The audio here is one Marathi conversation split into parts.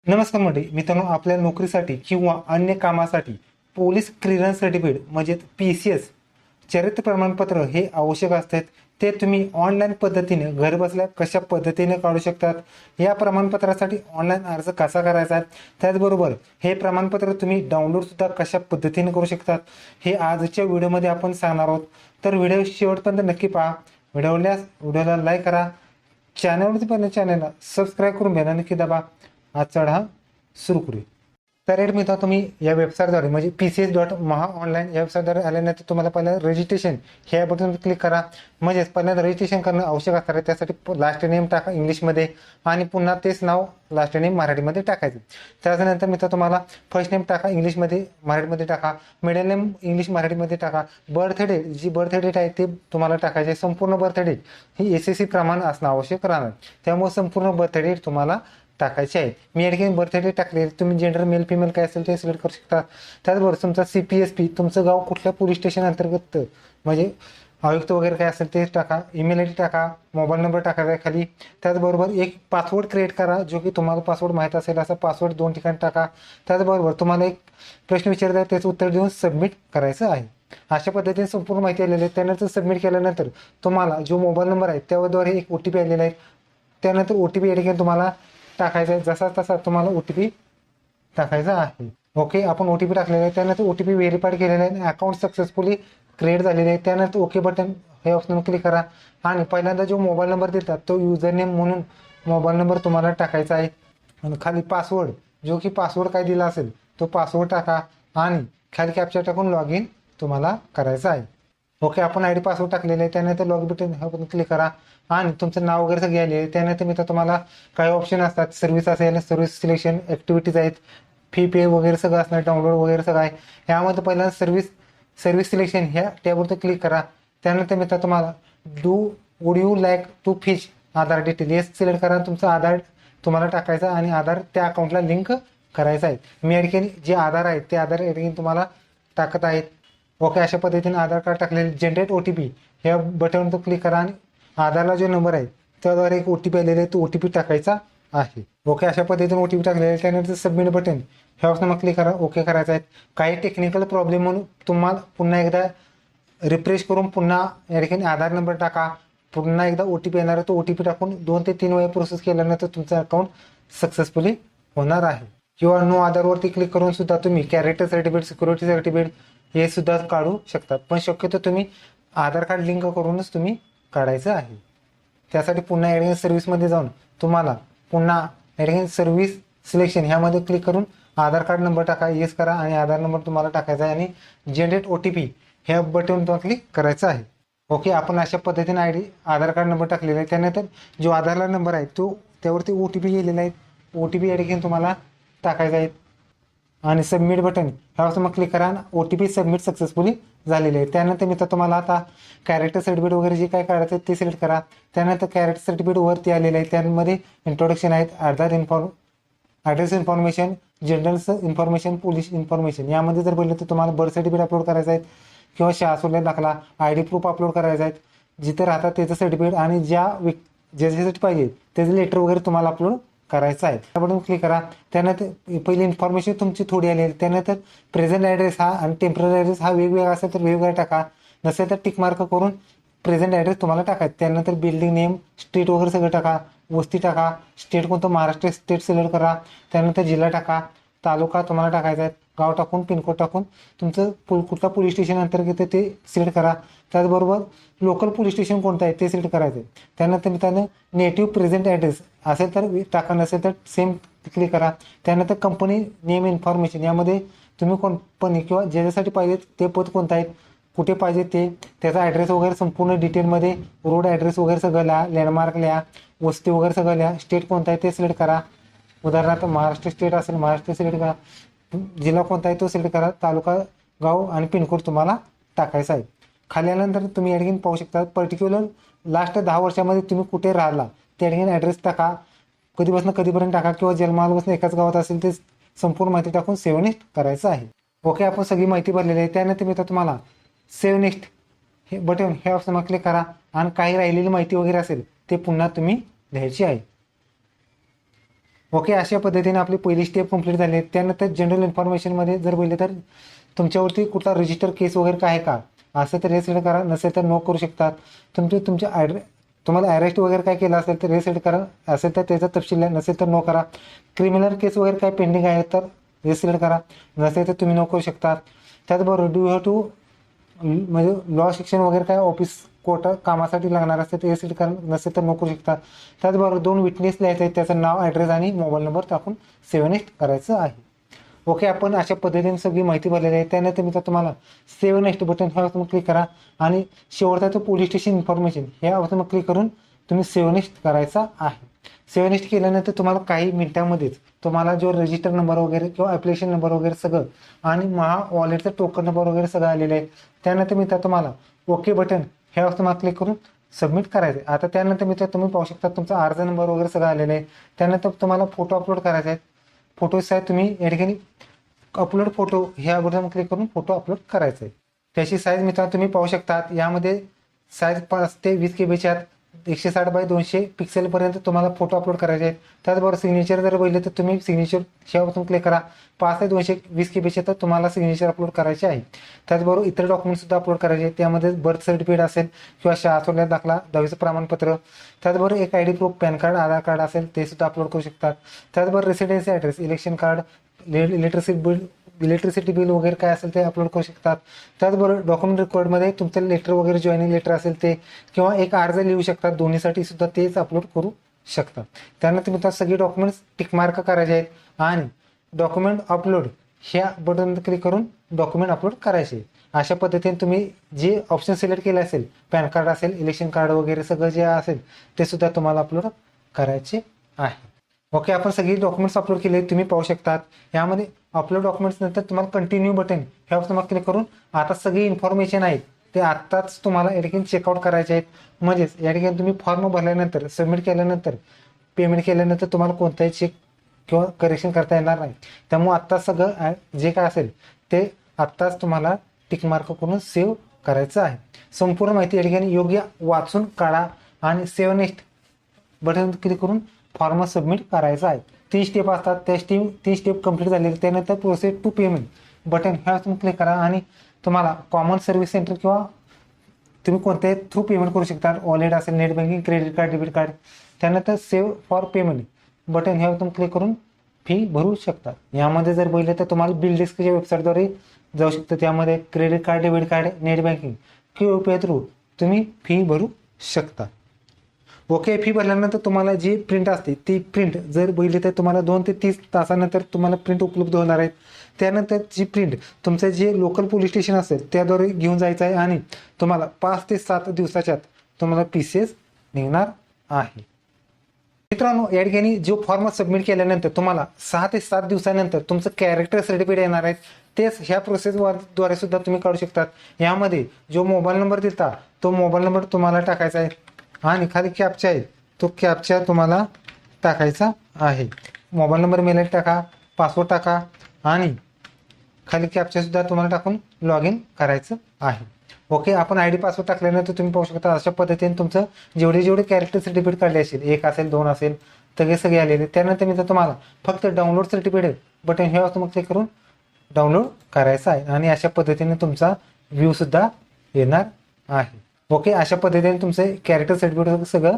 नमस्कार मंडळी, मित्रांनो, आपल्या नोकरीसाठी किंवा अन्य कामासाठी पोलीस क्लिअरन्स सर्टिफिकेट म्हणजे PCS चरित्र प्रमाणपत्र हे आवश्यक असतात. ते तुम्ही ऑनलाईन पद्धतीने घर बसल्या कशा पद्धतीने काढू शकतात. या प्रमाणपत्रासाठी ऑनलाईन अर्ज कसा करायचा आहे, त्याचबरोबर हे प्रमाणपत्र तुम्ही डाउनलोड सुद्धा कशा पद्धतीने करू शकतात हे आजच्या व्हिडिओमध्ये आपण सांगणार आहोत. तर व्हिडिओ शेवटपर्यंत नक्की पहा. व्हिडिओला लाईक करा, चॅनलवरती पण चॅनलला सबस्क्राईब करून घ्या, नक्की दाबा. आजचा धडा सुरू करूया. तर मित्र, तुम्ही या वेबसाईटद्वारे म्हणजे PCS.maha ऑनलाईन या वेबसाईटद्वारे आल्यानंतर तुम्हाला पहिल्यांदा रजिस्ट्रेशन ह्या बटन क्लिक करा. म्हणजेच पहिल्यांदा रजिस्ट्रेशन करणं आवश्यक असणार आहे. त्यासाठी लास्ट नेम टाका इंग्लिशमध्ये आणि पुन्हा तेच नाव लास्ट नेम मराठीमध्ये टाकायचं. त्याच्यानंतर मित्र तुम्हाला फर्स्ट नेम टाका इंग्लिशमध्ये, मराठीमध्ये टाका. मिडल नेम इंग्लिश मराठीमध्ये टाका. बर्थ डेट, जी बर्थ डेट आहे ते तुम्हाला टाकायचे. संपूर्ण बर्थ डेट ही SSC प्रमाण असणं आवश्यक राहणार, त्यामुळे संपूर्ण बर्थ डेट तुम्हाला टाकायचे आहे. मी या ठिकाणी बर्थ डेट टाकले. तुम्ही जेंडर मेल फिमेल काय असेल ते सिलेक्ट करू शकता. त्याचबरोबर तुमचा CPSP, तुमचं गाव कुठल्या पोलीस स्टेशन अंतर्गत म्हणजे आयुक्त वगैरे काय असेल ते टाका. ईमेल ID टाका. मोबाईल नंबर टाकायचा आहे खाली. त्याचबरोबर एक पासवर्ड क्रिएट करा, जो की तुम्हाला पासवर्ड माहीत असेल असा पासवर्ड 2 ठिकाणी टाका. त्याचबरोबर तुम्हाला एक प्रश्न विचारला आहे, त्याचं उत्तर देऊन सबमिट करायचं आहे. अशा पद्धतीने संपूर्ण माहिती आलेली आहे. त्यानंतर सबमिट केल्यानंतर तुम्हाला जो मोबाईल नंबर आहे त्याद्वारे एक OTP आलेला आहे. त्यानंतर OTP या ठिकाणी तुम्हाला टाकायचा आहे. जसा तसा तुम्हाला OTP टाकायचा आहे. ओके, आपण OTP टाकलेला आहे. त्यानंतर OTP व्हेरीफाईड केलेला आहे. अकाउंट सक्सेसफुली क्रिएट झालेले आहे. त्यानंतर ओके बटन हे ऑप्शन क्लिक करा आणि पहिल्यांदा जो मोबाईल नंबर देतात तो युजर नेम म्हणून मोबाईल नंबर तुम्हाला टाकायचा आहे. आणि खाली पासवर्ड, जो की पासवर्ड काय दिला असेल तो पासवर्ड टाका आणि खाली कॅप्चा टाकून लॉग इन तुम्हाला करायचं आहे. ओके, आपण ID पासवर्ड टाकलेले आहे. त्यानंतर लॉग बटन ह्यावर क्लिक करा आणि तुमचं नाव वगैरे सगळे आले. त्यानंतर मित्र तुम्हाला काही ऑप्शन असतात. सर्व्हिस असेल, सर्व्हिस सिलेक्शन, ॲक्टिव्हिटीज आहेत, फी पे वगैरे सगळं असणार, डाउनलोड वगैरे सगळं आहे. यामध्ये पहिल्यांदा सर्व्हिस सिलेक्शन ह्या टॅबवरती क्लिक करा. त्यानंतर मित्र तुम्हाला would you like to fetch Aadhaar detail हे सिलेक्ट करा. तुमचं आधार तुम्हाला टाकायचं आणि आधार त्या अकाउंटला लिंक करायचं आहे. मी या ठिकाणी जे आधार आहे ते आधार या ठिकाणी तुम्हाला टाकत आहेत. ओके, अशा पद्धतीने आधार कार्ड टाकलेले. जनरेट OTP ह्या बटनवर क्लिक करा आणि आधारला जो नंबर आहे त्याद्वारे एक OTP आलेला आहे, तो OTP टाकायचा आहे. ओके, अशा पद्धतीने OTP टाकलेला आहे. त्यानंतर सबमिट बटन ह्या ऑप्शनवर क्लिक करा. ओके करायचं आहे. काही टेक्निकल प्रॉब्लेम म्हणून तुम्हाला पुन्हा एकदा रिफ्रेश करून पुन्हा या ठिकाणी आधार नंबर टाका. पुन्हा एकदा OTP येणार आहे, तो OTP टाकून 2 ते 3 वेळा प्रोसेस केल्यानंतर तुमचं अकाउंट सक्सेसफुली होणार आहे. किंवा नो आधारवरती क्लिक करून सुद्धा तुम्ही कॅरेक्टर सर्टिफिकेट, सिक्युरिटी सर्टिफिकेट हे सुद्धा काढू शकतात. पण शक्यतो तुम्ही आधार कार्ड लिंक करूनच तुम्ही काढायचं आहे. त्यासाठी पुन्हा या ठिकाणी सर्व्हिसमध्ये जाऊन तुम्हाला पुन्हा या ठिकाणी सर्व्हिस सिलेक्शन ह्यामध्ये क्लिक करून आधार कार्ड नंबर टाका, येस करा आणि आधार नंबर तुम्हाला टाकायचा आहे आणि जनरेट OTP ह्या बटन तुम्हाला क्लिक करायचं आहे. ओके, आपण अशा पद्धतीने आधार कार्ड नंबर टाकलेला आहे. त्यानंतर जो आधारला नंबर आहे तो त्यावरती OTP गेलेला आहे. OTP या ठिकाणी तुम्हाला टाकायचा आहे आणि सबमिट बटन ह्यावर मग क्लिक करा. OTP सबमिट सक्सेसफुली झालेले आहे. त्यानंतर मित्र तुम्हाला आता कॅरेक्टर सर्टिफिकेट वगैरे जे काय काढायचं ते सिलेक्ट करा. त्यानंतर कॅरेक्टर सर्टिफिकेट वरती आलेलं आहे. त्यामध्ये इंट्रोडक्शन आहेत, address information, general information, police information. यामध्ये जर बोललं तर तुम्हाला बर्थ सर्टिफिकेट अपलोड करायचं आहे किंवा शाळा सोडल्या दाखला, ID प्रूफ अपलोड करायचा आहे, जिथे राहतात त्याचं सर्टिफिकेट आणि ज्याच्यासाठी पाहिजे त्याचं लेटर वगैरे तुम्हाला अपलोड करायचं आहे. त्याबरोबर क्लिक करा. त्यानंतर पहिली इन्फॉर्मेशन तुमची थोडी आली आहे. त्यानंतर प्रेझेंट ॲड्रेस हा आणि टेम्पररी ॲड्रेस हा वेगवेगळा असेल तर वेगवेगळा टाका, नसेल तर टिक मार्क करून प्रेझेंट ॲड्रेस तुम्हाला टाकायचं. त्यानंतर बिल्डिंग नेम, स्ट्रीट वगैरे सगळं टाका, वस्ती टाका, स्टेट कोणतं महाराष्ट्र स्टेट सिलेक्ट करा. त्यानंतर जिल्हा टाका, तालुका तुम्हाला टाकायचा आहे, गाव टाकून पिनकोड टाकून तुमचं कुठला पोलीस स्टेशन अंतर्गत ते सिलेक्ट करा. त्याचबरोबर लोकल पोलीस स्टेशन कोणतं आहे ते सिलेक्ट करायचं आहे. त्यानंतर मित्रांनो नेटिव्ह प्रेझेंट ॲड्रेस असेल तर टाका, नसेल तर सेम क्लिक करा. त्यानंतर कंपनी नेम इन्फॉर्मेशन, यामध्ये तुम्ही कंपनी किंवा ज्याच्यासाठी पाहिजे ते पद कोणतं आहे, कुठे पाहिजे ते, त्याचा ॲड्रेस वगैरे संपूर्ण डिटेलमध्ये, रोड ॲड्रेस वगैरे सगळं लिहा, लँडमार्क लिहा, वस्ती वगैरे सगळं लिहा, स्टेट कोणता आहे ते सिलेक्ट करा. उदाहरणार्थ महाराष्ट्र स्टेट असेल महाराष्ट्र सिलेक्ट करा, जिल्हा कोणता आहे तो सिलेक्ट करा, तालुका, गाव आणि पिनकोड तुम्हाला टाकायचा आहे. खाली आल्यानंतर तुम्ही या ठिकाणी पाहू शकता पर्टिक्युलर लास्ट 10 वर्षामध्ये तुम्ही कुठे राहिला त्या ठिकाणी ॲड्रेस टाका, कधीपासून कधीपर्यंत टाका किंवा जन्मापासून एकाच गावात असेल ते संपूर्ण माहिती टाकून सेव्ह नेक्स्ट करायचं आहे. ओके, आपण सगळी माहिती भरलेली आहे. त्यानंतर मी तुम्हाला सेव्ह नेक्स्ट हे बटन हे ऑप्शनवर क्लिक करा आणि काही राहिलेली माहिती वगैरे असेल ते पुन्हा तुम्ही लिहायची आहे. ओके, अशा पद्धतीने आपली पहिली स्टेप कंप्लीट झाली आहे. त्यानंतर जनरल इन्फॉर्मेशनमध्ये जर बोलले तर तुमच्यावरती कुठला रजिस्टर केस वगैरे काय आहे का, असं तर हे सिलेक्ट करा, नसेल तर नो करू शकतात. तुमच्या तुम्हाला अरेस्ट वगैरे काय केलं असेल तर हे सिलेक्ट करा, असेल तर त्याचा तपशील आहे, नसेल तर नो करा. क्रिमिनल केस वगैरे काय पेंडिंग आहे तर हे सिलेक्ट करा, नसेल तर तुम्ही नो करू शकता. त्याचबरोबर डू हॅव टू म्हणजे लॉ शिक्षण वगैरे काय ऑफिस कोर्ट कामासाठी लागणार असते ते सिलेक्ट करा, नसेल तर नो करू शकता. त्याचबरोबर 2 विटनेस लिहायचे आहेत, त्याचं नाव, ॲड्रेस आणि मोबाईल नंबर टाकून सेव्ह नेक्स्ट करायचं आहे. ओके, आपण अशा पद्धतीने सगळी माहिती भरलेली आहे. त्यानंतर मी तुम्हाला सेव्ह नेक्स्ट बटन ह्यावर तुम्ही क्लिक करा आणि शेवटचा तो पोलीस स्टेशन इन्फॉर्मेशन ह्यावर तुम्ही क्लिक करून तुम्ही सेव्ह नेक्स्ट करायचा आहे. सेव्ह नेक्स्ट केल्यानंतर तुम्हाला काही मिनिटांमध्येच तुम्हाला जो रजिस्टर नंबर वगैरे किंवा ॲप्लिकेशन नंबर वगैरे सगळं आणि महा वॉलेटचा टोकन नंबर वगैरे सगळं आलेलं आहे. त्यानंतर मी तुम्हाला ओके बटन ह्यावर तुम्हाला क्लिक करून सबमिट करायचं आहे. आता त्यानंतर मी तुम्ही पाहू शकता तुमचा अर्ज नंबर वगैरे सगळं आलेलं आहे. त्यानंतर तुम्हाला फोटो अपलोड करायचे आहेत. फोटोज आहेत, तुम्ही या ठिकाणी अपलोड फोटो ह्या बटन क्लिक करून फोटो अपलोड करायचा आहे. त्याची साईज मित्रांनो तुम्ही पाहू शकतात, यामध्ये साईज 5 ते 20 KB आहेत. 160 बाय 200 पिक्सेलपर्यंत तुम्हाला फोटो अपलोड करायचे आहेत. त्याचबरोबर सिग्नेचर जर बघितलं तर तुम्ही सिग्नेचर ह्यावरून क्लिक करा. 5 ते 220 KB तर तुम्हाला सिग्नेचर अपलोड करायचे आहे. त्याचबरोबर इतर डॉक्युमेंटसुद्धा अपलोड करायचे आहेत. त्यामध्ये बर्थ सर्टिफिकेट असेल किंवा शाळा सोडल्याचा दाखला, 10वीचं प्रमाणपत्र, त्याचबरोबर एक ID प्रूफ, पॅन कार्ड, आधार कार्ड असेल ते सुद्धा अपलोड करू शकतात. त्याचबरोबर residency address, election card, electricity bill वगैरे काय असेल ते अपलोड करू शकतात. त्याचबरोबर डॉक्युमेंट रेकॉर्डमध्ये तुमचं लेटर वगैरे जॉईनिंग लेटर असेल ते किंवा एक अर्ज लिहू शकतात, दोन्हीसाठी सुद्धा तेच अपलोड करू शकतात. त्यानंतर मित्रांनो सगळे डॉक्युमेंट्स टिकमार्क करायचे आहेत आणि डॉक्युमेंट अपलोड ह्या बटन क्लिक करून डॉक्युमेंट अपलोड करायचे. अशा पद्धतीने तुम्ही जे ऑप्शन सिलेक्ट केले असेल, पॅन कार्ड असेल, इलेक्शन कार्ड वगैरे सगळं जे असेल ते सुद्धा तुम्हाला अपलोड करायचे आहे. ओके, आपण सगळी डॉक्युमेंट्स अपलोड केले तुम्ही पाहू शकतात. यामध्ये अपलोड डॉक्युमेंट्स नंतर तुम्हाला कंटिन्यू बटन ह्यावर तुम्हाला क्लिक करून आता सगळी इन्फॉर्मेशन आहे ते आत्ताच तुम्हाला या ठिकाणी चेकआउट करायचे आहेत. म्हणजेच या ठिकाणी तुम्ही फॉर्म भरल्यानंतर, सबमिट केल्यानंतर, पेमेंट केल्यानंतर तुम्हाला कोणताही चेक किंवा करेक्शन करता येणार नाही. त्यामुळे आत्ता सगळं जे काय असेल ते आत्ताच तुम्हाला टिकमार्क करून सेव्ह करायचं आहे. संपूर्ण माहिती या ठिकाणी योग्य वाचून काढा आणि सेव्ह नेक्स्ट बटन क्लिक करून फॉर्म सबमिट करायचा आहे. 3 स्टेप असतात, त्या 3 स्टेप कंप्लीट झाले. त्यानंतर प्रोसेस टू पेमेंट बटन ह्यावर तुम्ही क्लिक करा आणि तुम्हाला कॉमन सर्व्हिस सेंटर किंवा तुम्ही कोणत्याही थ्रू पेमेंट करू शकता, वॉलेट असेल, net banking, credit card, debit card. त्यानंतर सेव्ह फॉर पेमेंट बटन ह्यावर तुम्ही क्लिक करून फी भरू शकता. यामध्ये जर बघितलं तर तुम्हाला बिल डेस्कच्या वेबसाईटद्वारे जाऊ शकतं. त्यामध्ये credit card, debit card, net banking किंवा UPI थ्रू तुम्ही फी भरू शकता. ओके, फी भरल्यानंतर तुम्हाला जी प्रिंट असते ती प्रिंट जर बघितली तर तुम्हाला 2 ते 30 तासानंतर तुम्हाला प्रिंट उपलब्ध होणार आहेत. त्यानंतर जी प्रिंट तुमचं जे लोकल पोलीस स्टेशन असेल त्याद्वारे घेऊन जायचं आहे आणि तुम्हाला 5 ते 7 दिवसाच्यात तुम्हाला PCS निघणार आहे. मित्रांनो, या ठिकाणी जो फॉर्म सबमिट केल्यानंतर तुम्हाला 6 ते 7 दिवसानंतर तुमचं कॅरेक्टर सर्टिफिकेट येणार आहे. तेच ह्या प्रोसेसद्वारे सुद्धा तुम्ही काढू शकतात. यामध्ये जो मोबाईल नंबर दिला तो मोबाईल नंबर तुम्हाला टाकायचा आहे आणि खाली कॅप्चा आहे तो कॅप्चा तुम्हाला टाकायचा आहे. मोबाईल नंबर, मेल टाका, पासवर्ड टाका आणि खाली कॅप्चासुद्धा तुम्हाला टाकून लॉग इन करायचं आहे. ओके, आपण ID पासवर्ड टाकल्यानंतर तुम्ही पाहू शकता अशा पद्धतीने तुमचं जेवढे कॅरेक्टर सर्टिफिकेट काढले असेल, 1 असेल, 2 असेल, सगळे आलेले. त्यानंतर मी तुम्हाला फक्त डाउनलोड सर्टिफिकेट बटन हे तुम्हाला क्लिक करून डाउनलोड करायचं आहे आणि अशा पद्धतीने तुमचा व्ह्यूसुद्धा येणार आहे. ओके, अशा पद्धतीने तुमचं कॅरेक्टर सर्टिफिकेट सगळं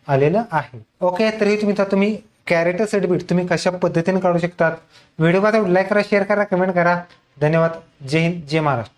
आलेलं आहे. ओके, तरी तुम्ही कॅरेक्टर सर्टिफिकेट तुम्ही कशा पद्धतीने काढू शकतात. व्हिडिओ लाईक करा, शेअर करा, कमेंट करा. धन्यवाद. जय हिंद, जय महाराष्ट्र.